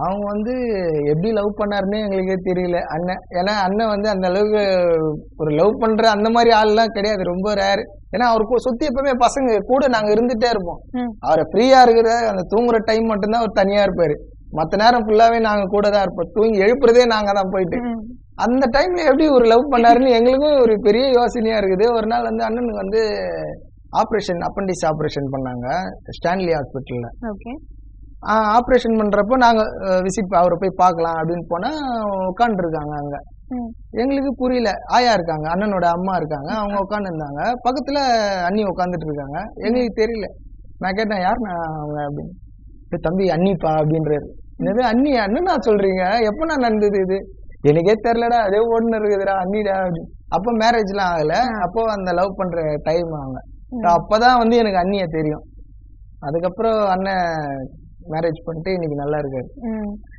அவங்க வந்து எப்படி லவ் பண்ணாருன்னே எங்களுக்கே தெரியல அண்ணன். ஏன்னா அண்ணன் வந்து அந்த அளவுக்கு ஒரு லவ் பண்ற அந்த மாதிரி ஆள்லாம் கிடையாது, ரொம்ப ரேர். ஏன்னா அவருக்கு சுத்தி எப்பவுமே பசங்க கூட நாங்க இருந்துட்டே இருப்போம். அவரை ஃப்ரீயா இருக்கிற அந்த தூங்குற டைம் மட்டும்தான் அவர் தனியா இருப்பாரு. மத்த நேரம் ஃபுல்லாவே நாங்க கூட தான் இருப்போம். தூங்கி எழுப்புறதே நாங்க தான் போயிட்டு. அந்த டைம்ல எப்படி ஒரு லவ் பண்ணாருன்னு எங்களுக்கும் ஒரு பெரிய யோசனையா இருக்குது. ஒரு நாள் வந்து அண்ணனுக்கு வந்து ஆப்ரேஷன், அப்பண்டிஸ் ஆப்ரேஷன் பண்ணாங்க ஸ்டான்லி ஹாஸ்பிட்டல்ல. ஆப்ரேஷன் பண்றப்போ நாங்க விசிட் அவரை போய் பார்க்கலாம் அப்படின்னு போனா உட்காந்து இருக்காங்க அங்க. எங்களுக்கு புரியல. ஆயா இருக்காங்க, அண்ணனோட அம்மா இருக்காங்க, அவங்க உட்காந்து இருந்தாங்க. பக்கத்துல அண்ணி உட்காந்துட்டு இருக்காங்க. எங்களுக்கு தெரியல. நான் கேட்டேன் யார் அவங்க அப்படின்னு. தம்பி அண்ணிப்பா அப்படின்றாரு. என்னது அண்ணி? அண்ணனா சொல்றீங்க? எப்ப நான் நடந்தது இது? எனக்கே தெரியலடா, அதே ஒண்ணு இருக்குதுடா அண்ணிடா அப்படின்னு. அப்போ மேரேஜ் எல்லாம் ஆகல. அப்போ அந்த லவ் பண்ற டைம் அவங்க. அப்பதான் வந்து எனக்கு அண்ணிய தெரியும். அதுக்கப்புறம் அண்ணன் மேரேஜ் பண்ணிட்டு இன்னைக்கு நல்லா இருக்காரு.